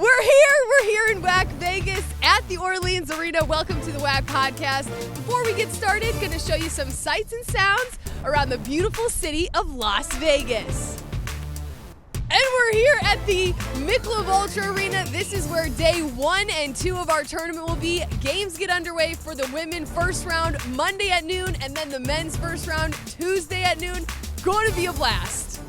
We're here in WAC Vegas at the Orleans Arena. Welcome to the WAC podcast. Before we get started, going to show you some sights and sounds around the beautiful city of Las Vegas. And we're here at the McDonald Ultra Arena. This is where day 1 and 2 of our tournament will be. Games get underway for the women first round Monday at noon, and then the men's first round Tuesday at noon. Going to be a blast.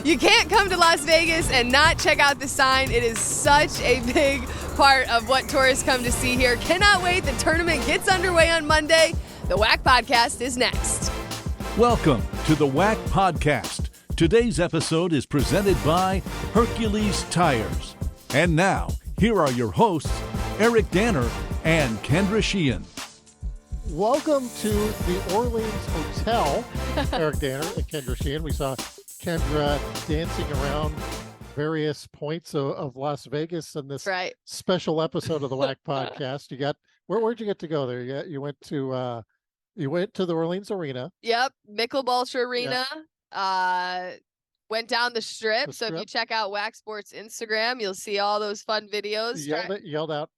You can't come to Las Vegas and not check out the sign. It is such a big part of what tourists come to see here. Cannot wait. The tournament gets underway on Monday. The WAC podcast is next. Welcome to the WAC podcast. Today's episode is presented by Hercules Tires. And now, here are your hosts, Eric Danner and Kendra Sheehan. Welcome to the Orleans Hotel, Eric Danner and Kendra Sheehan. We saw Kendra dancing around various points of Las Vegas in this special episode of the WAC podcast. You got where'd you get to go there? You went to the Orleans Arena. Yep, McDonald Ultra Arena. Yep. Went down the strip. So if you check out WAC Sports Instagram, you'll see all those fun videos. Yelled out,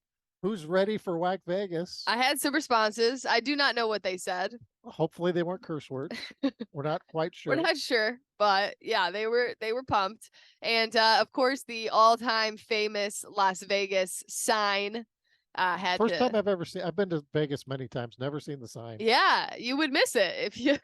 "Who's ready for WAC Vegas?" I had some responses. I do not know what they said. Hopefully they weren't curse words. We're not quite sure. We're not sure, but yeah, they were pumped. And of course, the all-time famous Las Vegas sign First time I've ever seen. I've been to Vegas many times, never seen the sign. Yeah, you would miss it if you.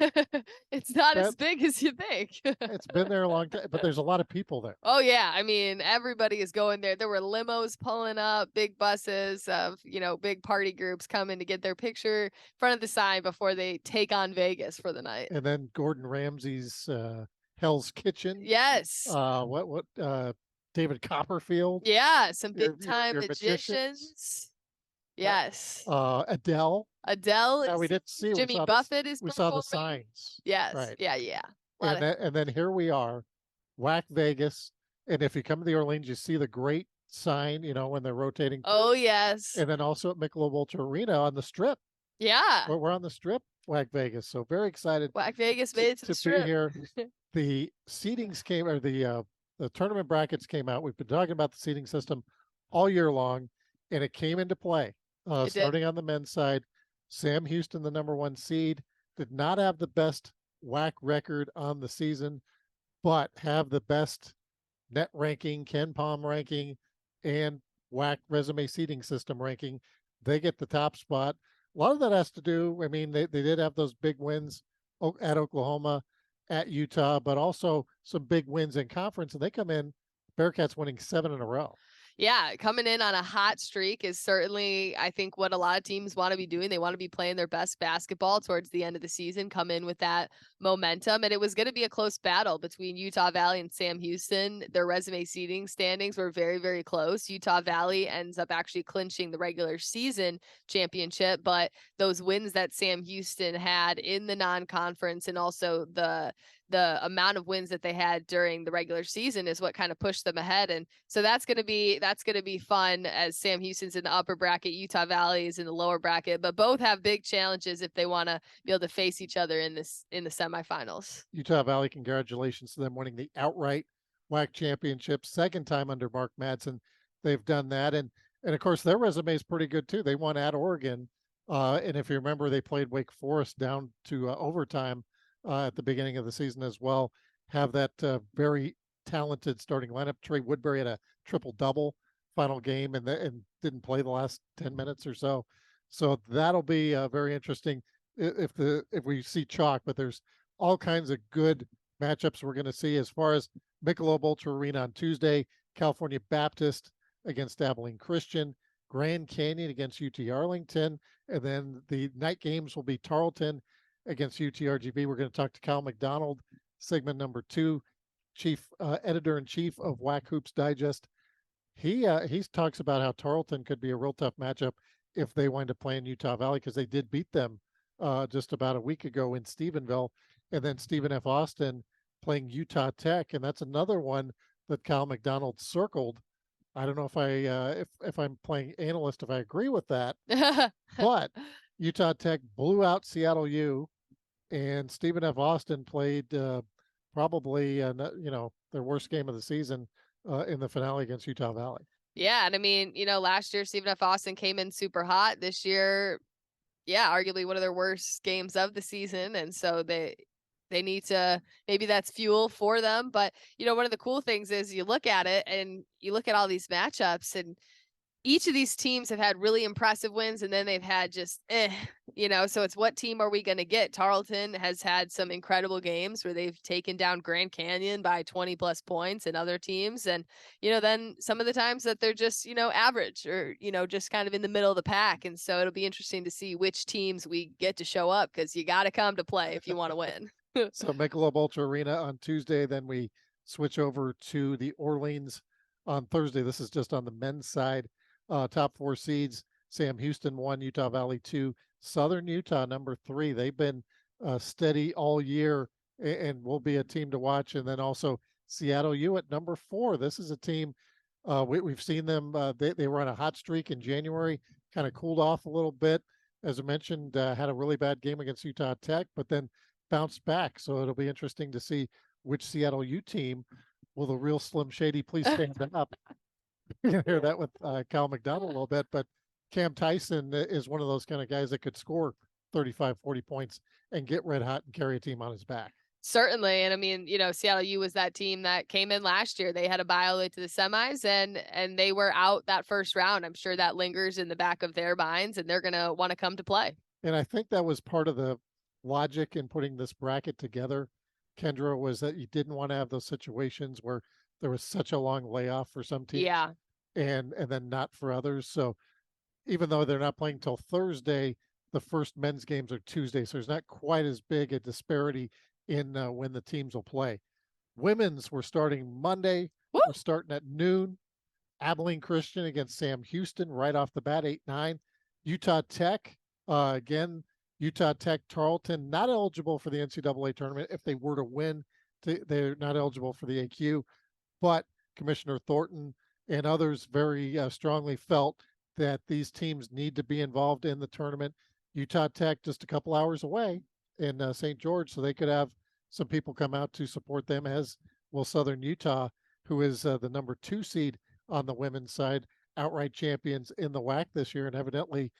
It's not as big as you think. It's been there a long time, but there's a lot of people there. Oh yeah, I mean everybody is going there. There were limos pulling up, big buses of big party groups coming to get their picture in front of the sign before they take on Vegas for the night. And then Gordon Ramsay's Hell's Kitchen. Yes. David Copperfield. Yeah, some big time magicians. Yes. Adele. No, we didn't see. Jimmy Buffett is. We saw the signs. Yes. Right. Yeah. And then here we are, WAC Vegas. And if you come to the Orleans, you see the great sign. When they're rotating. Oh yes. And then also at McDonald Ultra Arena on the Strip. Yeah. We're on the Strip, WAC Vegas. So very excited. WAC Vegas made it to the Strip. Be here. The seatings came, or the tournament brackets came out. We've been talking about the seating system all year long, and it came into play. Starting on the men's side, Sam Houston, the number 1 seed, did not have the best WAC record on the season, but have the best net ranking, Ken Palm ranking, and WAC resume seating system ranking. They get the top spot. A lot of that has to do, they did have those big wins at Oklahoma, at Utah, but also some big wins in conference, and they come in, Bearcats winning 7 in a row. Yeah, coming in on a hot streak is certainly, I think, what a lot of teams want to be doing. They want to be playing their best basketball towards the end of the season, come in with that momentum. And it was going to be a close battle between Utah Valley and Sam Houston. Their resume seeding standings were very, very close. Utah Valley ends up actually clinching the regular season championship, but those wins that Sam Houston had in the non-conference and also the amount of wins that they had during the regular season is what kind of pushed them ahead. And so that's going to be fun, as Sam Houston's in the upper bracket, Utah Valley is in the lower bracket, but both have big challenges if they want to be able to face each other in the semifinals. Utah Valley, congratulations to them winning the outright WAC championship, second time under Mark Madsen. They've done that. And of course their resume is pretty good too. They won at Oregon. And if you remember, they played Wake Forest down to overtime at the beginning of the season as well. Have that very talented starting lineup. Trey Woodbury had a triple-double final game and didn't play the last 10 minutes or so. So that'll be very interesting if we see chalk, but there's all kinds of good matchups we're going to see. As far as Michelob Ultra Arena on Tuesday, California Baptist against Abilene Christian, Grand Canyon against UT Arlington, and then the night games will be Tarleton against UTRGV. We're going to talk to Kyle McDonald, segment number 2, chief editor-in-chief of WAC Hoops Digest. He talks about how Tarleton could be a real tough matchup if they wind up playing Utah Valley, because they did beat them just about a week ago in Stephenville, and then Stephen F. Austin playing Utah Tech, and that's another one that Kyle McDonald circled. I don't know if I'm playing analyst, if I agree with that, but Utah Tech blew out Seattle U, and Stephen F. Austin played probably their worst game of the season in the finale against Utah Valley. Yeah, and I mean, last year Stephen F. Austin came in super hot. This year, yeah, arguably one of their worst games of the season, and so they need to, maybe that's fuel for them. But one of the cool things is you look at it and you look at all these matchups, and each of these teams have had really impressive wins, and then they've had just so it's what team are we going to get? Tarleton has had some incredible games where they've taken down Grand Canyon by 20 plus points, and other teams, and then some of the times that they're just average, or just kind of in the middle of the pack. And so it'll be interesting to see which teams we get to show up, because you got to come to play if you want to win. So Michelob Ultra Arena on Tuesday, then we switch over to the Orleans on Thursday. This is just on the men's side. Top 4 seeds: Sam Houston 1, Utah Valley 2, Southern Utah number 3. They've been steady all year and will be a team to watch. And then also Seattle U at number 4. This is a team we've seen them. They were on a hot streak in January, kind of cooled off a little bit. As I mentioned, had a really bad game against Utah Tech, but then bounced back. So it'll be interesting to see which Seattle U team will the real Slim Shady please stand up. You can hear that with Kyle McDonald a little bit, but Cam Tyson is one of those kind of guys that could score 35, 40 points and get red hot and carry a team on his back. Certainly. And I mean, Seattle U was that team that came in last year. They had a bye all the way to the semis, and they were out that first round. I'm sure that lingers in the back of their minds, and they're going to want to come to play. And I think that was part of the logic in putting this bracket together, Kendra, was that you didn't want to have those situations where there was such a long layoff for some teams. Yeah. And then not for others. So even though they're not playing till Thursday, the first men's games are Tuesday. So there's not quite as big a disparity in when the teams will play. Women's, we're starting Monday. Woo! We're starting at noon. Abilene Christian against Sam Houston right off the bat, 8-9. Utah Tech, again, Utah Tech, Tarleton, not eligible for the NCAA tournament. If they were to win, they're not eligible for the AQ. But Commissioner Thornton and others very strongly felt that these teams need to be involved in the tournament. Utah Tech just a couple hours away in St. George, so they could have some people come out to support them, as will Southern Utah, who is the number 2 seed on the women's side, outright champions in the WAC this year, and evidently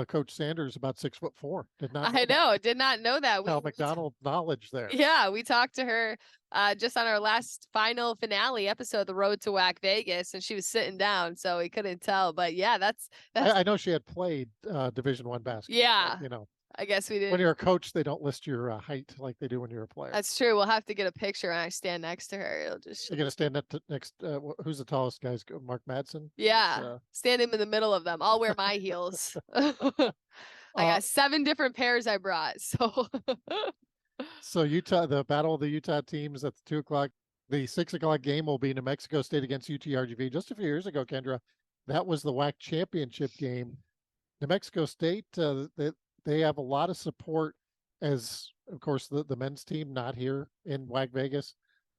Coach Sanders about 6'4". Did not know that. Kyle McDonald knowledge there. Yeah, we talked to her just on our last final finale episode, the Road to WAC Vegas, and she was sitting down, so we couldn't tell. But yeah, that's I know she had played Division I basketball. Yeah, but, I guess we did. When you're a coach, they don't list your height like they do when you're a player. That's true. We'll have to get a picture and I stand next to her. It'll just. You're gonna stand up next. Who's the tallest guys? Mark Madsen. Yeah, stand him in the middle of them. I'll wear my heels. I got 7 different pairs I brought. So Utah, the battle of the Utah teams at the 2:00. The 6:00 game will be New Mexico State against UTRGV. Just a few years ago, Kendra, that was the WAC championship game. New Mexico State, they have a lot of support, as of course the men's team not here in WAC Vegas,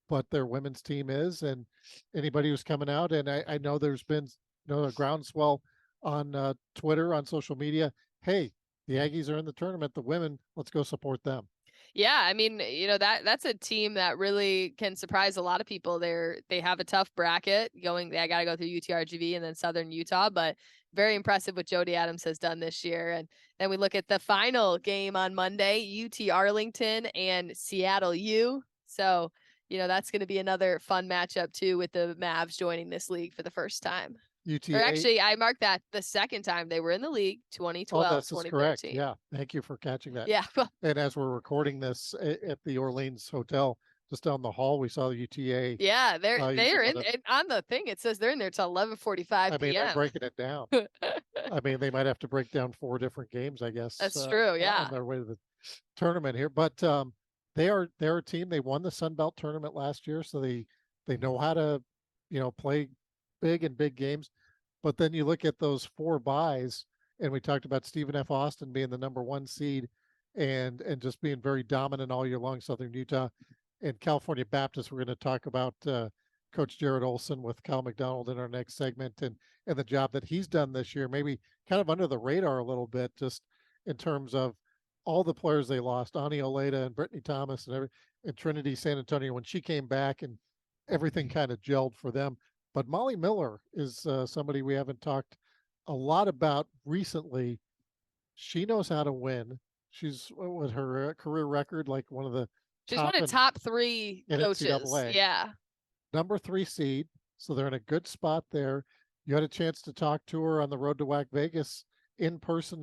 but their women's team is, and anybody who's coming out, and I know there's been a groundswell on Twitter, on social media. Hey, the Aggies are in the tournament. The women, let's go support them. Yeah, I mean, that's a team that really can surprise a lot of people. They have a tough bracket going. They got to go through UTRGV and then Southern Utah, but very impressive what Jody Adams has done this year. And then we look at the final game on Monday, UT Arlington and Seattle U. So, that's going to be another fun matchup too, with the Mavs joining this league for the first time. UTA. Or actually, I marked that the second time they were in the league, 2012, that's 2013. correct. Yeah, thank you for catching that. Yeah. And as we're recording this at the Orleans Hotel, just down the hall, we saw the UTA. Yeah, they're in on the thing. It says they're in there till 11:45 p.m. I mean, they're breaking it down. I mean, they might have to break down 4 different games, I guess. That's true. Yeah, on their way to the tournament here, but they're a team. They won the Sun Belt tournament last year, so they know how to play big in big games. But then you look at those 4 buys, and we talked about Stephen F. Austin being the number 1 seed and just being very dominant all year long, Southern Utah. And California Baptist, we're going to talk about Coach Jared Olson with Kyle McDonald in our next segment, and the job that he's done this year, maybe kind of under the radar a little bit, just in terms of all the players they lost, Ani Oleda and Brittany Thomas and Trinity San Antonio, when she came back, and everything kind of gelled for them. But Molly Miller is somebody we haven't talked a lot about recently. She knows how to win. She's with her career record, like one of the She's one of the top 3 in coaches. NCAA. Yeah. Number 3 seed. So they're in a good spot there. You had a chance to talk to her on the road to WAC Vegas in person.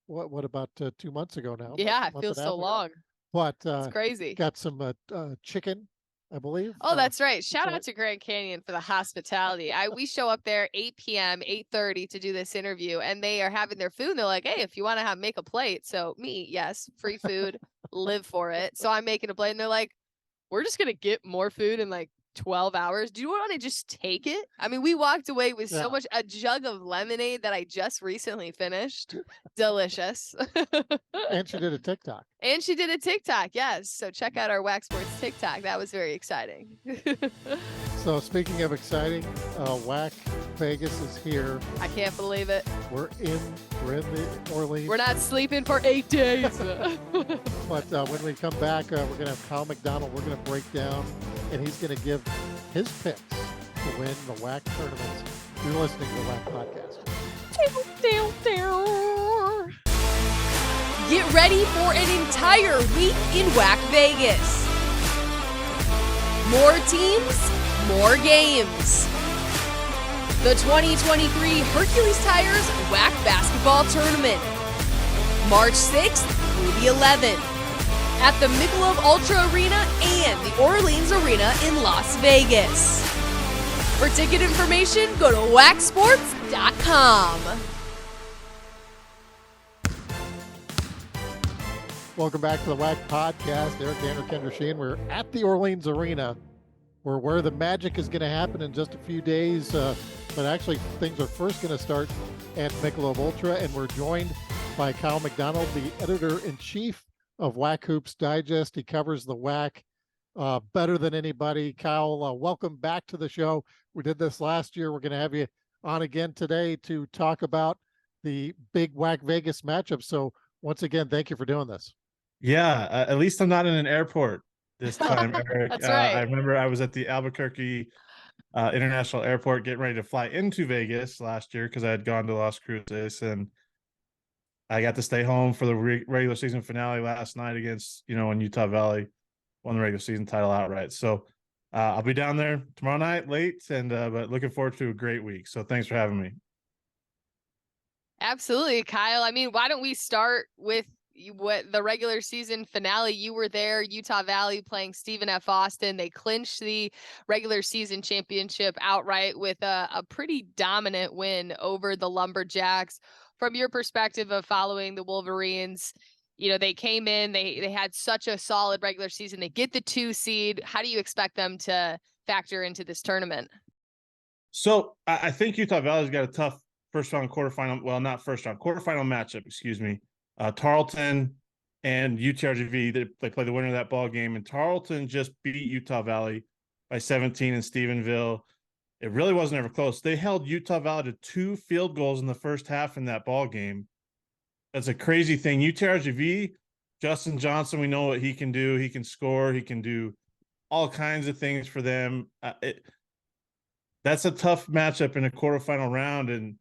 What about 2 months ago now? Yeah, it feels so long. But it's crazy. Got some chicken, I believe. Oh, that's right. Shout out to Grand Canyon for the hospitality. We show up there 8 p.m., 8:30 to do this interview, and they are having their food. And they're like, hey, if you want to make a plate. So me, yes, free food, live for it. So I'm making a plate, and they're like, we're just going to get more food in 12 hours. Do you want to just take it? I mean, we walked away with so much, a jug of lemonade that I just recently finished. Delicious. And she did a TikTok. Yes. So check out our WAC Sports TikTok. That was very exciting. So speaking of exciting, WAC Vegas is here. I can't believe it. We're in the Orleans. We're not sleeping for 8 days. But when we come back, we're going to have Kyle McDonald. We're going to break down, and he's going to give his picks to win the WAC tournaments. You're listening to the WAC podcast. Get ready for an entire week in WAC Vegas. More teams, more games. The 2023 Hercules Tires WAC Basketball Tournament. March 6th through the 11th at the Michelob Ultra Arena and the Orleans Arena in Las Vegas. For ticket information, go to wacsports.com. Welcome back to the WAC podcast. Eric Danner, Kendra Sheehan. We're at the Orleans Arena, where the magic is going to happen in just a few days. But actually, things are first going to start at Michelob Ultra, and we're joined by Kyle McDonald, the editor-in-chief of WAC Hoops Digest. He covers the WAC better than anybody. Kyle, welcome back to the show. We did this last year. We're going to have you on again today to talk about the big WAC Vegas matchup. So once again, thank you for doing this. Yeah, at least I'm not in an airport this time, Eric. That's right. I remember I was at the Albuquerque International Airport getting ready to fly into Vegas last year because I had gone to Las Cruces, and I got to stay home for the regular season finale last night against, when Utah Valley won the regular season title outright. So I'll be down there tomorrow night late, and but looking forward to a great week. So thanks for having me. Absolutely, Kyle. I mean, why don't we start with what the regular season finale? You were there, Utah Valley playing Stephen F. Austin. They clinched the regular season championship outright with a pretty dominant win over the Lumberjacks. From your perspective of following the Wolverines, they came in, they had such a solid regular season. They get the 2 seed. How do you expect them to factor into this tournament? So I think Utah Valley's got a tough quarterfinal matchup, excuse me. Tarleton and UTRGV, they play the winner of that ball game, and Tarleton just beat Utah Valley by 17 in Stephenville. It really wasn't ever close. They held Utah Valley to 2 field goals in the first half in that ball game. That's a crazy thing. UTRGV, Justin Johnson, we know what he can do. He can score. He can do all kinds of things for them. That's a tough matchup in a quarterfinal round, and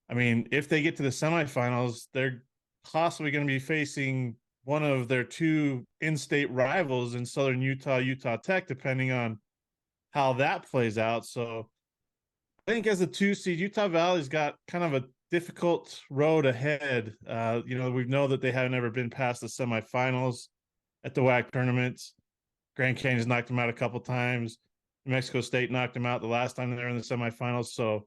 I mean, if they get to the semifinals, they're possibly going to be facing one of their 2 in-state rivals in Southern Utah, Utah Tech, depending on how that plays out. So I think as a 2 seed, Utah Valley's got kind of a difficult road ahead. We know that they haven't ever been past the semifinals at the WAC tournaments. Grand Canyon's knocked them out a couple times. New Mexico State knocked them out the last time they were in the semifinals. So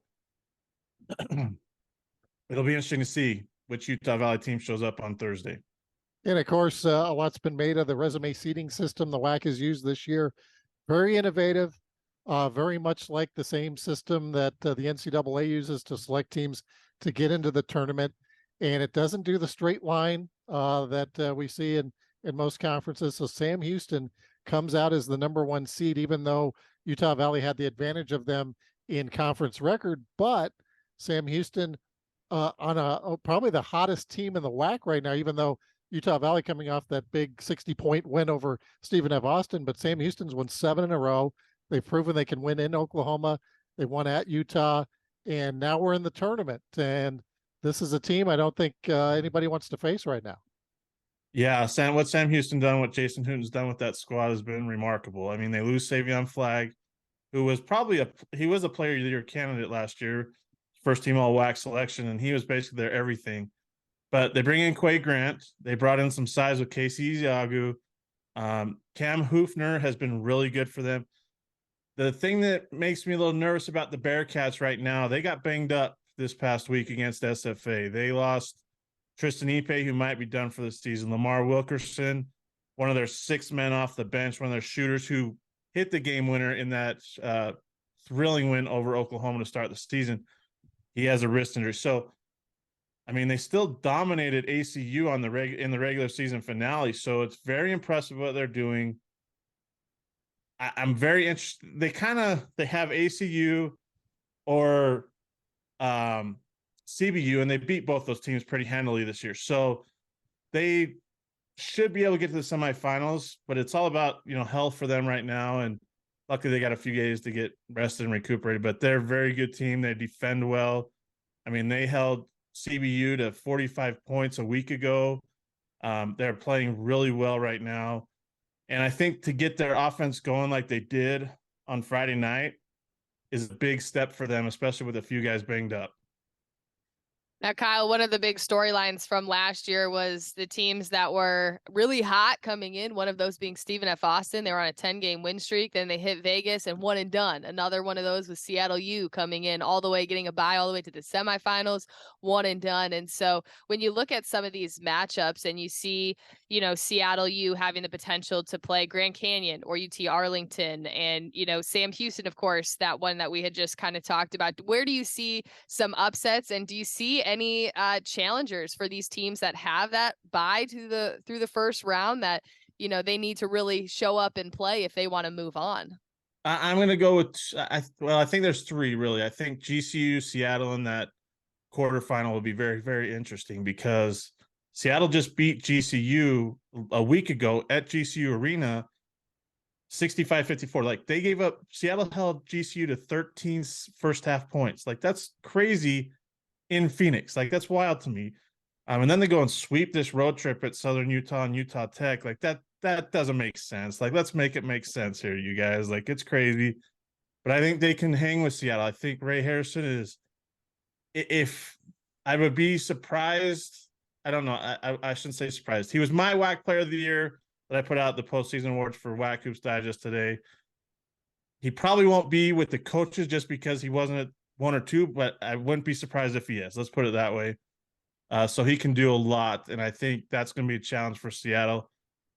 it'll be interesting to see which Utah Valley team shows up on Thursday. And of course, a lot's been made of the resume seeding system the WAC has used this year. Very innovative, very much like the same system that the NCAA uses to select teams to get into the tournament. And it doesn't do the straight line that we see in most conferences. So Sam Houston comes out as the number 1 seed, even though Utah Valley had the advantage of them in conference record. But Sam Houston on probably the hottest team in the WAC right now, even though Utah Valley coming off that big 60-point win over Stephen F. Austin, but Sam Houston's won 7 in a row. They've proven they can win in Oklahoma. They won at Utah, and now we're in the tournament. And this is a team I don't think anybody wants to face right now. Yeah, what Sam Houston done, what Jason Hooten's done with that squad has been remarkable. I mean, they lose Savion Flagg, who was probably he was a player of the year candidate last year, first team all WAC selection, and he was basically their everything. But they bring in Quay Grant. They brought in some size with Casey Iziagu. Cam Hoofner has been really good for them. The thing that makes me a little nervous about the Bearcats right now, they got banged up this past week against SFA. They lost Tristan Ipe, who might be done for the season. Lamar Wilkerson, one of their 6 men off the bench, one of their shooters who hit the game winner in that thrilling win over Oklahoma to start the season. He has a wrist injury. So, I mean, they still dominated ACU on in the regular season finale. So it's very impressive what they're doing. I'm very interested. They have ACU or CBU, and they beat both those teams pretty handily this year. So they should be able to get to the semifinals, but it's all about, health for them right now. And luckily they got a few days to get rested and recuperated, but they're a very good team. They defend well. I mean, they held CBU to 45 points a week ago. They're playing really well right now. And I think to get their offense going like they did on Friday night is a big step for them, especially with a few guys banged up. Now, Kyle, one of the big storylines from last year was the teams that were really hot coming in, one of those being Stephen F. Austin. They were on a 10-game win streak. Then they hit Vegas and one and done. Another one of those was Seattle U coming in all the way, getting a bye all the way to the semifinals, one and done. And so when you look at some of these matchups and you see, Seattle U having the potential to play Grand Canyon or UT Arlington and, Sam Houston, of course, that one that we had just kind of talked about, where do you see some upsets, and do you see any challengers for these teams that have that bye through the first round that they need to really show up and play if they want to move on? I'm going to go with I think there's 3 really. I think GCU, Seattle in that quarterfinal will be very, very interesting because Seattle just beat GCU a week ago at GCU Arena 65-54. Like Seattle held GCU to 13 first half points. Like that's crazy in Phoenix. Like that's wild to me. And then they go and sweep this road trip at Southern Utah and Utah Tech. Like that doesn't make sense. Like let's make it make sense here, you guys. Like it's crazy. But I think they can hang with Seattle. I think Ray Harrison is, if I would be surprised, I don't know. I shouldn't say surprised. He was my WAC player of the year that I put out the postseason awards for WAC Hoops Digest today. He probably won't be with the coaches just because he wasn't at 1 or 2, but I wouldn't be surprised if he is. Let's put it that way. So he can do a lot, and I think that's going to be a challenge for Seattle,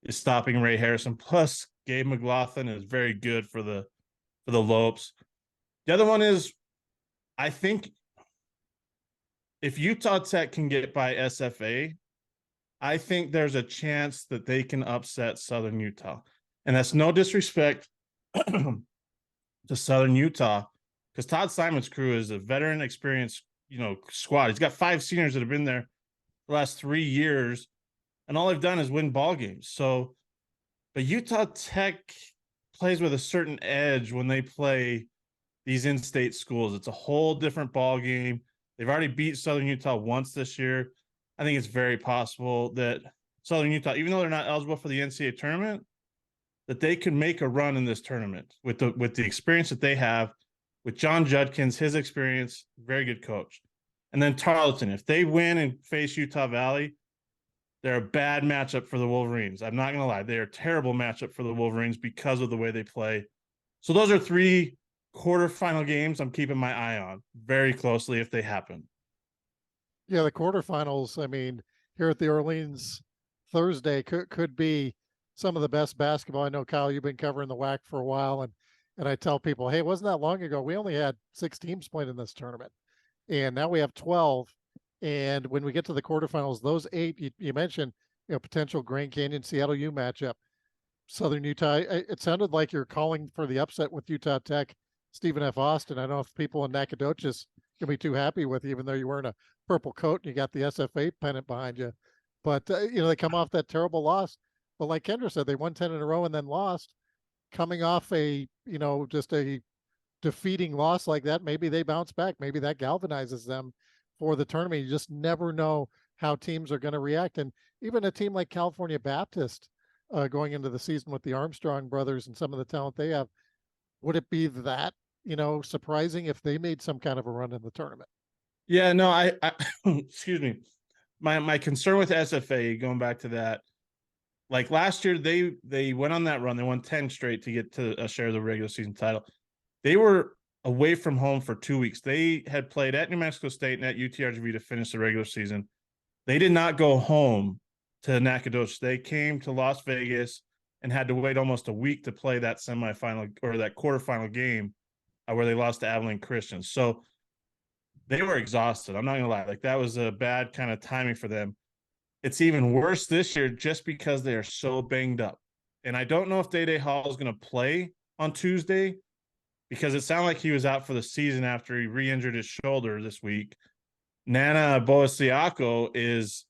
is stopping Ray Harrison. Plus, Gabe McLaughlin is very good for the Lopes. The other one is, I think if Utah Tech can get by SFA, I think there's a chance that they can upset Southern Utah. And that's no disrespect to Southern Utah, because Todd Simon's crew is a veteran, experienced, squad. He's got 5 seniors that have been there the last 3 years, and all they've done is win ball games. So, but Utah Tech plays with a certain edge when they play these in-state schools. It's a whole different ball game. They've already beat Southern Utah once this year. I think it's very possible that Southern Utah, even though they're not eligible for the NCAA tournament, that they could make a run in this tournament with the experience that they have, with John Judkins, his experience, very good coach. And then Tarleton, if they win and face Utah Valley, they're a bad matchup for the Wolverines. I'm not going to lie. They're a terrible matchup for the Wolverines because of the way they play. So those are 3 quarterfinal games I'm keeping my eye on very closely if they happen. Yeah, the quarterfinals, I mean, here at the Orleans Thursday could be some of the best basketball. I know, Kyle, you've been covering the WAC for a while, and I tell people, hey, it wasn't that long ago. We only had 6 teams playing in this tournament, and now we have 12. And when we get to the quarterfinals, those 8 you mentioned, potential Grand Canyon Seattle U matchup, Southern Utah. It sounded like you're calling for the upset with Utah Tech, Stephen F. Austin. I don't know if people in Nacogdoches can be too happy with you, even though you're wearing a purple coat and you got the SFA pennant behind you. But they come off that terrible loss. But like Kendra said, they won 10 in a row and then lost, coming off just a defeating loss like that, maybe they bounce back. Maybe that galvanizes them for the tournament. You just never know how teams are going to react. And even a team like California Baptist going into the season with the Armstrong brothers and some of the talent they have, would it be that, surprising if they made some kind of a run in the tournament? Yeah, no, I excuse me. My concern with SFA, going back to that, like last year, they went on that run. They won 10 straight to get to a share of the regular season title. They were away from home for 2 weeks. They had played at New Mexico State and at UTRGV to finish the regular season. They did not go home to Nacogdoches. They came to Las Vegas and had to wait almost a week to play that semifinal or that quarterfinal game where they lost to Abilene Christian. So they were exhausted. I'm not going to lie. Like, that was a bad kind of timing for them. It's even worse this year just because they are so banged up. And I don't know if Day Hall is going to play on Tuesday because it sounded like he was out for the season after he re-injured his shoulder this week. Nana Boasiako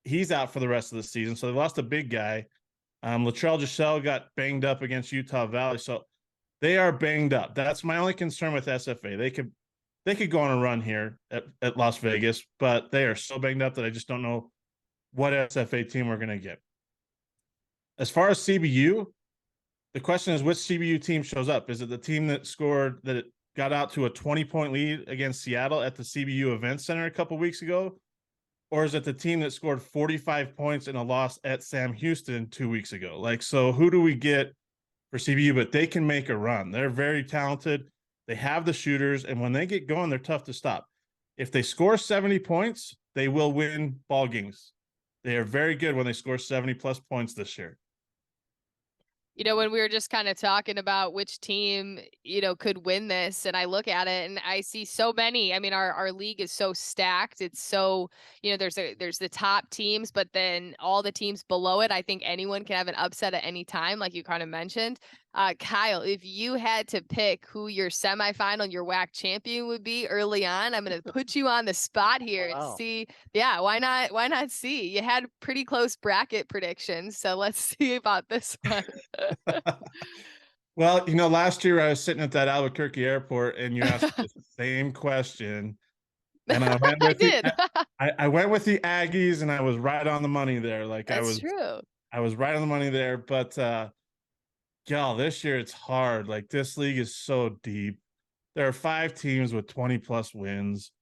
he's out for the rest of the season. So they lost a big guy. Latrell Giselle got banged up against Utah Valley. So they are banged up. That's my only concern with SFA. They could go on a run here at Las Vegas, but they are so banged up that I just don't know what SFA team we're going to get. As far as CBU, the question is which CBU team shows up. Is it the team that got out to a 20-point lead against Seattle at the CBU Event Center a couple weeks ago? Or is it the team that scored 45 points in a loss at Sam Houston 2 weeks ago? Like, so who do we get for CBU? But they can make a run. They're very talented. They have the shooters, and when they get going, they're tough to stop. If they score 70 points, they will win ball games. They are very good when they score 70-plus points this year. When we were just kind of talking about which team, could win this, and I look at it and I see so many. I mean, our league is so stacked. It's so, there's the top teams, but then all the teams below it, I think anyone can have an upset at any time, like you kind of mentioned. Kyle, if you had to pick who your semifinal, your WAC champion would be early on, I'm going to put you on the spot here and see. Yeah, why not? Why not see? You had pretty close bracket predictions, so let's see about this one. Well, last year I was sitting at that Albuquerque airport and you asked the same question. And I went with I went with the Aggies and I was right on the money there. Like That's true. I was right on the money there, but this year it's hard. Like, this league is so deep. There are 5 teams with 20-plus wins.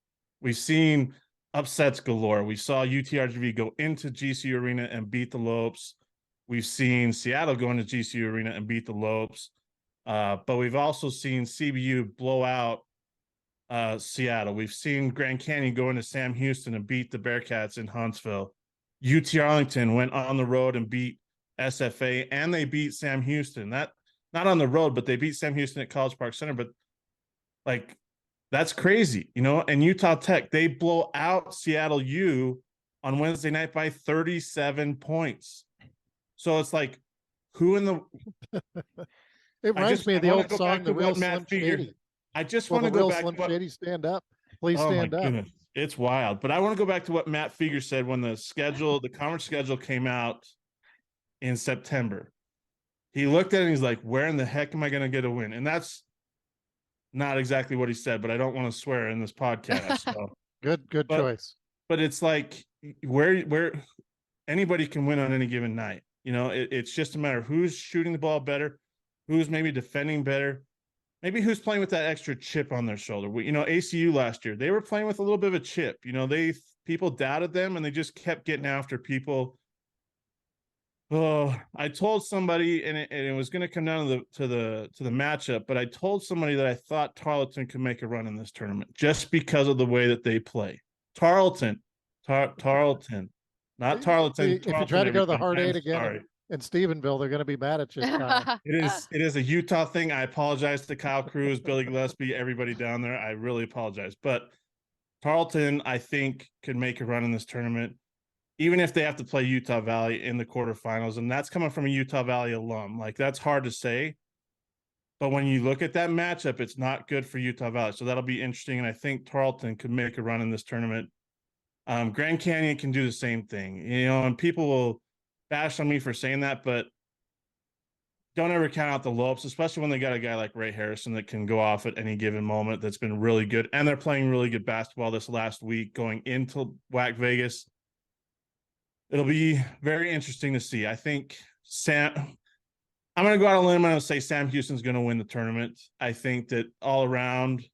We've seen upsets galore. We saw UTRGV go into GCU Arena and beat the Lopes. We've seen Seattle go into GCU Arena and beat the Lopes. But we've also seen CBU blow out Seattle. We've seen Grand Canyon go into Sam Houston and beat the Bearcats in Huntsville. UT Arlington went on the road and beat SFA, and they beat Sam Houston. That not on the road, but they beat Sam Houston at College Park Center. But like, that's crazy, And Utah Tech, they blow out Seattle U on Wednesday night by 37 points. So it's like, who in the it reminds me of the old song, The Real Slim Shady. I just want to go back to Slim Shady, stand up. Please stand up. Goodness. It's wild. But I want to go back to what Matt Figure said when the conference schedule came out in September. He looked at it and he's like, where in the heck am I going to get a win? And that's not exactly what he said, but I don't want to swear in this podcast. So. Good choice. But it's like where anybody can win on any given night. It's just a matter of who's shooting the ball better, who's maybe defending better, maybe who's playing with that extra chip on their shoulder. ACU last year, they were playing with a little bit of a chip. People doubted them and they just kept getting after people. Oh, I told somebody, and it was going to come down to the matchup, but I told somebody that I thought Tarleton could make a run in this tournament just because of the way that they play. Tarleton, not Tarleton. If you try to go the hard 8 again in Stephenville, they're going to be mad at you. It is a Utah thing. I apologize to Kyle Cruz, Billy Gillespie, everybody down there. I really apologize. But Tarleton, I think, could make a run in this tournament, even if they have to play Utah Valley in the quarterfinals. And that's coming from a Utah Valley alum. Like, that's hard to say. But when you look at that matchup, it's not good for Utah Valley. So that'll be interesting. And I think Tarleton could make a run in this tournament. Grand Canyon can do the same thing, and people will bash on me for saying that, but don't ever count out the Lopes, especially when they got a guy like Ray Harrison that can go off at any given moment. That's been really good. And they're playing really good basketball this last week going into WAC Vegas. It'll be very interesting to see. I think I'm going to go out on a limb. I'm going to say Sam Houston's going to win the tournament. I think that all around,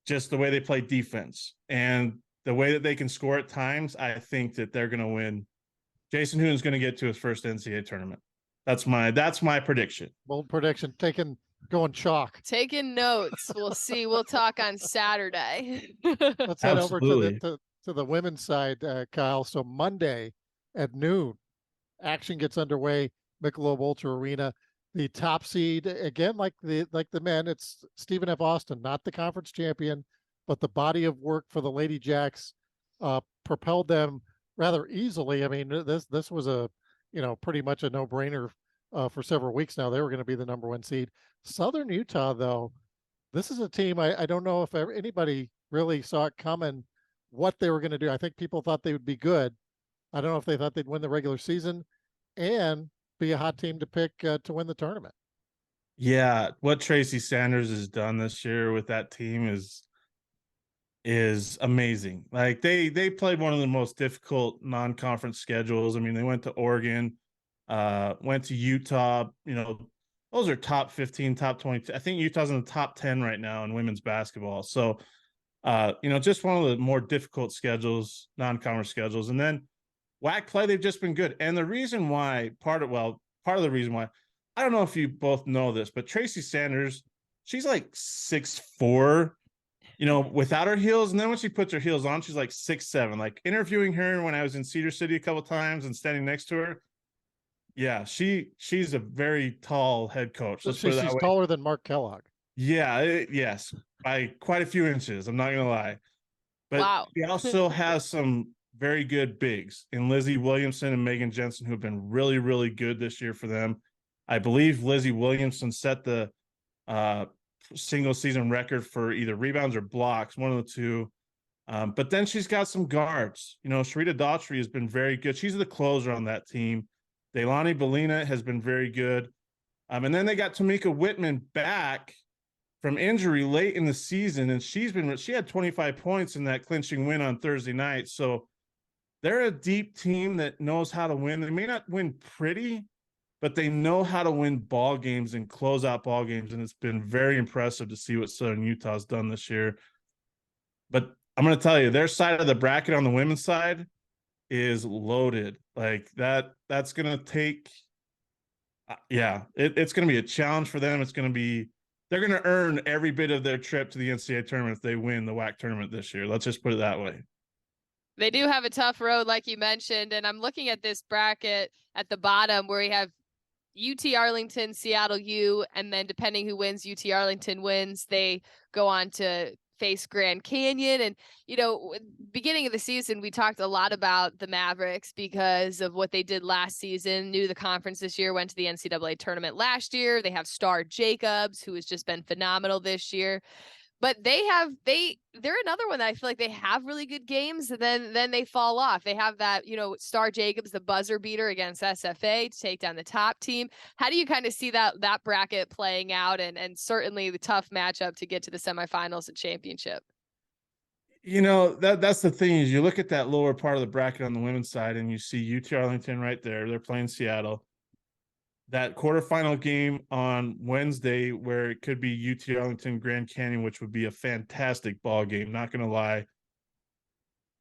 just the way they play defense and the way that they can score at times, I think that they're going to win. Jason Hoon's going to get to his first NCAA tournament. That's my prediction. Bold prediction. Going chalk. Taking notes. We'll see. We'll talk on Saturday. Let's head over to the women's side, Kyle. So Monday at noon, action gets underway. Michelob Ultra Arena. The top seed again, like the men. It's Stephen F. Austin, not the conference champion, but the body of work for the Lady Jacks propelled them rather easily. I mean, this was a pretty much a no-brainer for several weeks now. They were going to be the number one seed. Southern Utah, though, this is a team I don't know if anybody really saw it coming what they were going to do. I think people thought they would be good. I don't know if they thought they'd win the regular season and be a hot team to pick to win the tournament. Yeah, what Tracy Sanders has done this year with that team is amazing. Like they played one of the most difficult non-conference schedules. I mean, they went to Oregon, went to Utah. Those are top 15, top 20. I think Utah's in the top 10 right now in women's basketball. So, just one of the more difficult schedules, non-conference schedules. And then WAC play, they've just been good. And the reason why, part of the reason why, I don't know if you both know this, but Tracy Sanders, she's like 6'4", without her heels. And then when she puts her heels on, she's like 6'7". Like interviewing her when I was in Cedar City a couple times and standing next to her. Yeah, she's a very tall head coach. She's taller than Mark Kellogg. Yeah, yes, by quite a few inches. I'm not going to lie. But wow. She also has some very good bigs in Lizzie Williamson and Megan Jensen, who have been really, really good this year for them. I believe Lizzie Williamson set the single season record for either rebounds or blocks, one of the two. But then she's got some guards. Sharita Daughtry has been very good. She's the closer on that team. Deilani Belina has been very good. And then they got Tamika Whitman back from injury late in the season, and she had 25 points in that clinching win on Thursday night. So they're a deep team that knows how to win. They may not win pretty, but they know how to win ball games and close out ball games, and it's been very impressive to see what Southern Utah's done this year. But I'm going to tell you, their side of the bracket on the women's side is loaded. Like that's going to take it's going to be a challenge for them. They're going to earn every bit of their trip to the NCAA tournament if they win the WAC tournament this year. Let's just put it that way. They do have a tough road, like you mentioned, and I'm looking at this bracket at the bottom where we have UT Arlington, Seattle U, and then depending who wins, UT Arlington wins, they go on to face Grand Canyon. And, beginning of the season, we talked a lot about the Mavericks because of what they did last season, new to the conference this year, went to the NCAA tournament last year. They have Star Jacobs, who has just been phenomenal this year. But they're another one that I feel like they have really good games, and then they fall off. They have that, Star Jacobs, the buzzer beater against SFA to take down the top team. How do you kind of see that bracket playing out, and certainly the tough matchup to get to the semifinals and championship? That's the thing is you look at that lower part of the bracket on the women's side and you see UT Arlington right there. They're playing Seattle. That quarterfinal game on Wednesday where it could be UT Arlington Grand Canyon, which would be a fantastic ball game. Not going to lie.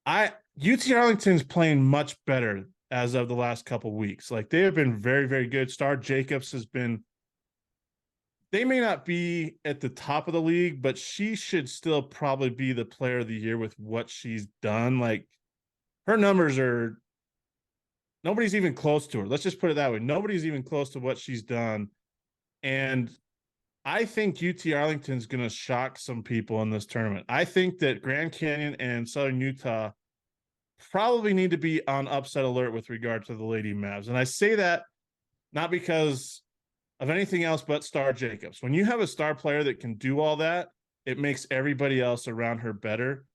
UT Arlington's playing much better as of the last couple weeks. Like they have been very, very good. Star Jacobs they may not be at the top of the league, but she should still probably be the player of the year with what she's done. Like her numbers nobody's even close to her. Let's just put it that way. Nobody's even close to what she's done. And I think UT Arlington's going to shock some people in this tournament. I think that Grand Canyon and Southern Utah probably need to be on upset alert with regard to the Lady Mavs. And I say that not because of anything else but Star Jacobs. When you have a star player that can do all that, it makes everybody else around her better.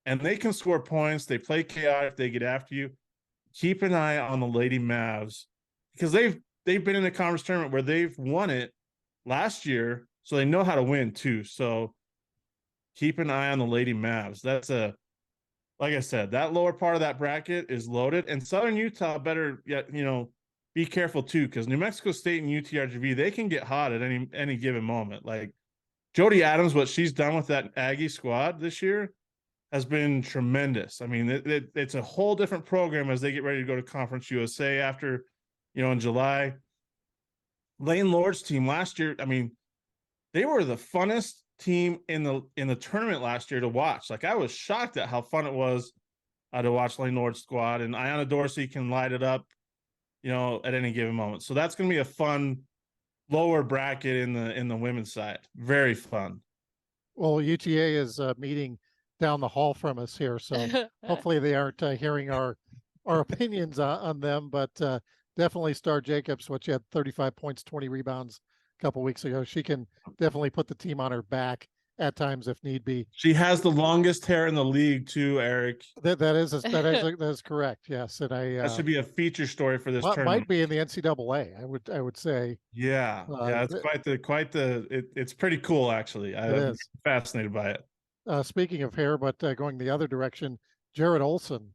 And they can score points. They play chaotic. They get after you. Keep an eye on the Lady Mavs because they've they've been in a conference tournament where they've won it last year, so they know how to win too. So keep an eye on the Lady Mavs. Like I said, that lower part of that bracket is loaded, and Southern Utah better be careful too, because New Mexico State and UTRGV, they can get hot at any given moment. Like Jody Adams, what she's done with that Aggie squad this year has been tremendous. I mean, it's a whole different program as they get ready to go to Conference USA after, in July. Lane Lord's team last year, I mean, they were the funnest team in the tournament last year to watch. Like, I was shocked at how fun it was to watch Lane Lord's squad, and Ayanna Dorsey can light it up, at any given moment. So that's going to be a fun lower bracket in the women's side. Very fun. Well, UTA is meeting down the hall from us here, so hopefully they aren't hearing our opinions on them. But definitely Star Jacobs, what she had 35 points, 20 rebounds a couple weeks ago. She can definitely put the team on her back at times if need be. She has the longest hair in the league too, Eric. That is correct. Yes, and that should be a feature story for this tournament. Might be in the NCAA. I would say. Yeah, it's it's pretty cool actually. I'm fascinated by it. Speaking of hair, but going the other direction, Jared Olson,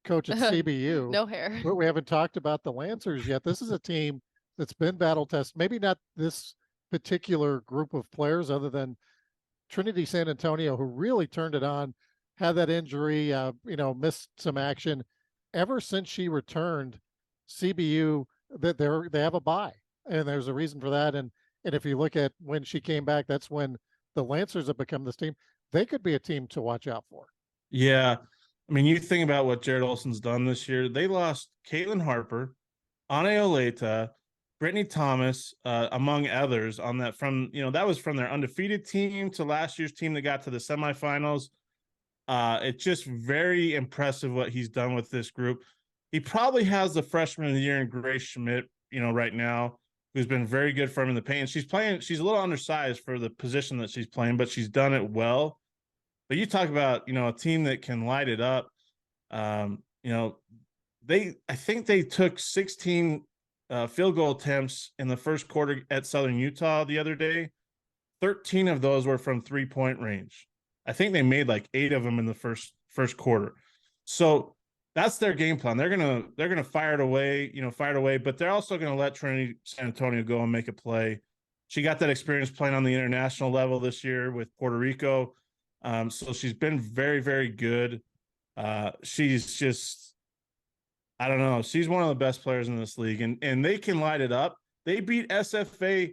coach at CBU. No hair. But we haven't talked about the Lancers yet. This is a team that's been battle tested. Maybe not this particular group of players, other than Trinity San Antonio, who really turned it on, had that injury, missed some action. Ever since she returned, CBU, they have a bye, and there's a reason for that. And if you look at when she came back, that's when the Lancers have become this team. They could be a team to watch out for. Yeah. I mean, you think about what Jared Olson's done this year. They lost Caitlin Harper, Ane Oleta, Brittany Thomas, among others on that that was from their undefeated team to last year's team that got to the semifinals. It's just very impressive what he's done with this group. He probably has the freshman of the year in Grace Schmidt, right now, who's been very good for him in the paint. She's a little undersized for the position that she's playing, but she's done it well. But you talk about, a team that can light it up. I think they took 16 field goal attempts in the first quarter at Southern Utah the other day. 13 of those were from 3-point range. I think they made like 8 of them in the first quarter. So that's their game plan. They're gonna fire it away, but they're also gonna let Trinity San Antonio go and make a play. She got that experience playing on the international level this year with Puerto Rico. So she's been very, very good. She's just, I don't know. She's one of the best players in this league, and they can light it up. They beat SFA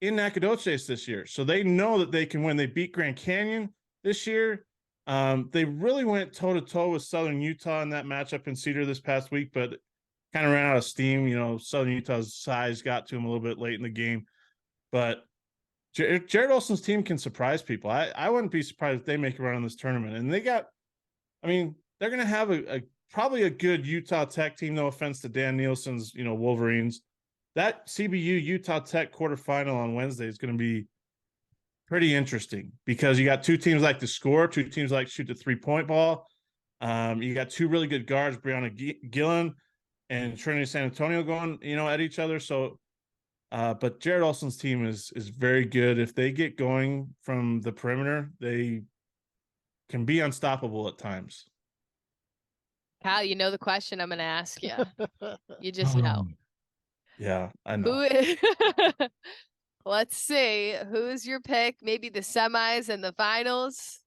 in Nacogdoches this year, so they know that they can win. They beat Grand Canyon this year. They really went toe-to-toe with Southern Utah in that matchup in Cedar this past week, but kind of ran out of steam. Southern Utah's size got to them a little bit late in the game. But Jared Olson's team can surprise people. I wouldn't be surprised if they make a run in this tournament. And they're going to have probably a good Utah Tech team, no offense to Dan Nielsen's, Wolverines. That CBU Utah Tech quarterfinal on Wednesday is going to be pretty interesting because you got two teams like to score, two teams like to shoot the 3-point ball. You got two really good guards, Brianna Gillen and Trinity San Antonio going, at each other. So, but Jared Olson's team is very good. If they get going from the perimeter, they can be unstoppable at times. Kyle, you know the question I'm going to ask you. You just know. Yeah, I know. Let's see. Who's your pick? Maybe the semis and the finals?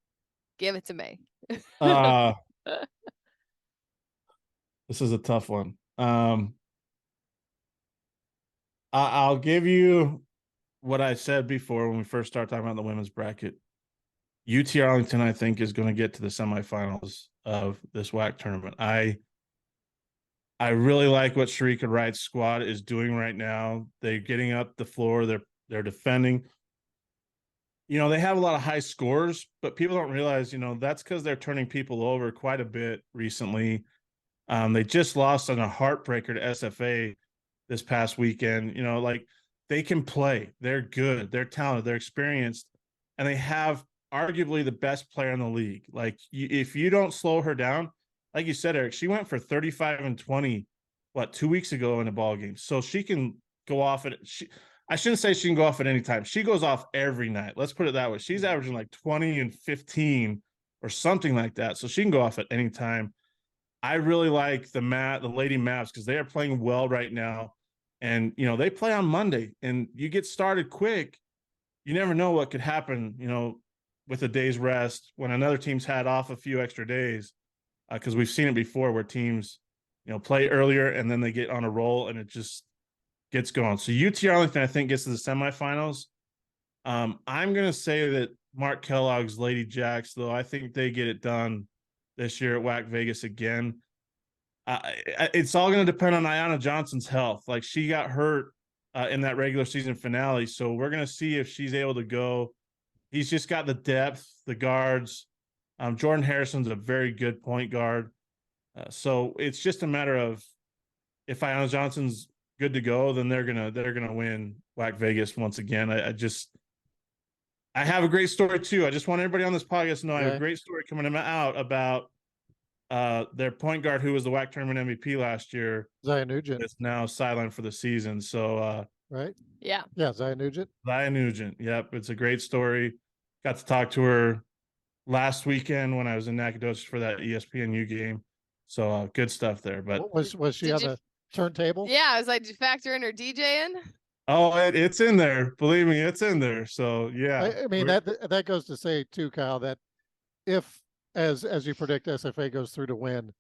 Give it to me. This is a tough one. I'll give you what I said before when we first started talking about the women's bracket. UT Arlington, I think, is going to get to the semifinals of this WAC tournament. I really like what Sharika Wright's squad is doing right now. They're getting up the floor. They're defending. They have a lot of high scores, but people don't realize, that's because they're turning people over quite a bit recently. They just lost on a heartbreaker to SFA this past weekend. They can play. They're good. They're talented. They're experienced. And they have arguably the best player in the league. If you don't slow her down, like you said, Eric, she went for 35 and 20, 2 weeks ago in a ball game. So she can go off at I shouldn't say she can go off at any time. She goes off every night. Let's put it that way. She's averaging like 20 and 15 or something like that. So she can go off at any time. I really like the Lady Mavs because they are playing well right now. And, you know, they play on Monday and you get started quick. You never know what could happen, you know, with a day's rest when another team's had off a few extra days. Because we've seen it before where teams, you know, play earlier and then they get on a roll and it just gets going. So UT Arlington, I think, gets to the semifinals. I'm going to say that Mark Kellogg's Lady Jacks, though, I think they get it done this year at WAC Vegas again. It's all going to depend on Ayanna Johnson's health. Like, she got hurt in that regular season finale, so we're going to see if she's able to go. He's just got the depth, the guards. Jordan Harrison's a very good point guard. So it's just a matter of if Ayanna Johnson's good to go, then they're gonna win WAC Vegas once again. I have a great story too. I just want everybody on this podcast to know I have a great story coming out about their point guard who was the WAC tournament MVP last year. Zion Nugent is now sidelined for the season. So right? Yeah, Zion Nugent. Yep, it's a great story. Got to talk to her last weekend when I was in Nacogdoches for that ESPNU game. So good stuff there. But was she on the turntable? Yeah, I was like, did you factor in her DJ in? Oh, it's in there. Believe me, it's in there. So yeah. I mean that goes to say too, Kyle, that if as you predict SFA goes through to win,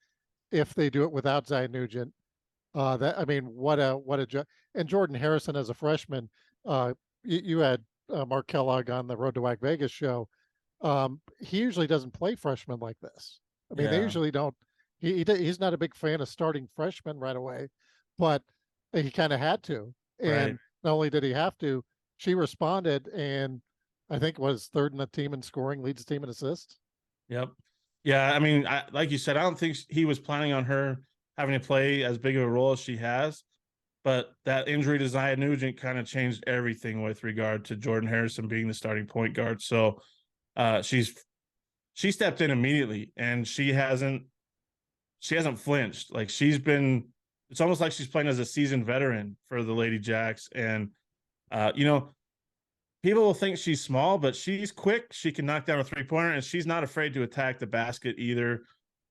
if they do it without Zion Nugent, that I mean what a and Jordan Harrison as a freshman, you had Mark Kellogg on the Road to WAC Vegas show. He usually doesn't play freshmen like this. I mean, they usually don't. He's not a big fan of starting freshmen right away, but he kind of had to. And not only did he have to, she responded, and I think was third in the team in scoring, leads the team in assists. Yep. Yeah, I mean, like you said, I don't think he was planning on her having to play as big of a role as she has, but that injury to Zion Nugent kind of changed everything with regard to Jordan Harrison being the starting point guard. So she stepped in immediately, and she hasn't flinched. Like, it's almost like she's playing as a seasoned veteran for the Lady Jacks. And, you know, people will think she's small, but she's quick. She can knock down a three-pointer, and she's not afraid to attack the basket either.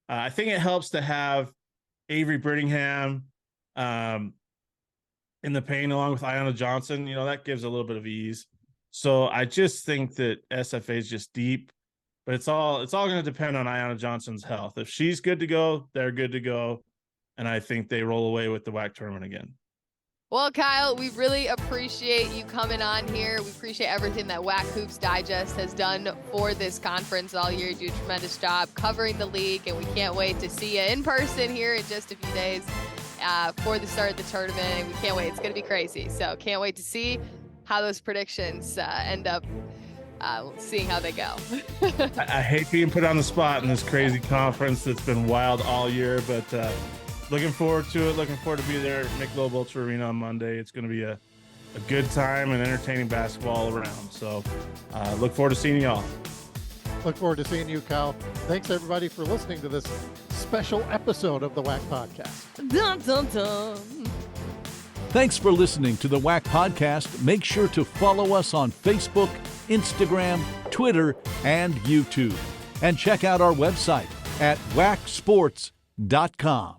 I think it helps to have Avery Brittingham in the paint along with Ayanna Johnson. You know, that gives a little bit of ease. So I just think that SFA is just deep. But it's all going to depend on Ayanna Johnson's health. If she's good to go, they're good to go. And I think they roll away with the WAC tournament again. Well, Kyle, we really appreciate you coming on here. We appreciate everything that WAC Hoops Digest has done for this conference all year. You do a tremendous job covering the league, and we can't wait to see you in person here in just a few days for the start of the tournament. And we can't wait. It's going to be crazy. So can't wait to see how those predictions end up seeing how they go. I hate being put on the spot in this crazy conference that's been wild all year, but looking forward to it. Looking forward to be there at Michelob Ultra Arena on Monday. It's going to be a good time and entertaining basketball all around. So look forward to seeing y'all. Look forward to seeing you, Kyle. Thanks, everybody, for listening to this special episode of the WAC Podcast. Dun, dun, dun. Thanks for listening to the WAC Podcast. Make sure to follow us on Facebook, Instagram, Twitter, and YouTube. And check out our website at wacsports.com.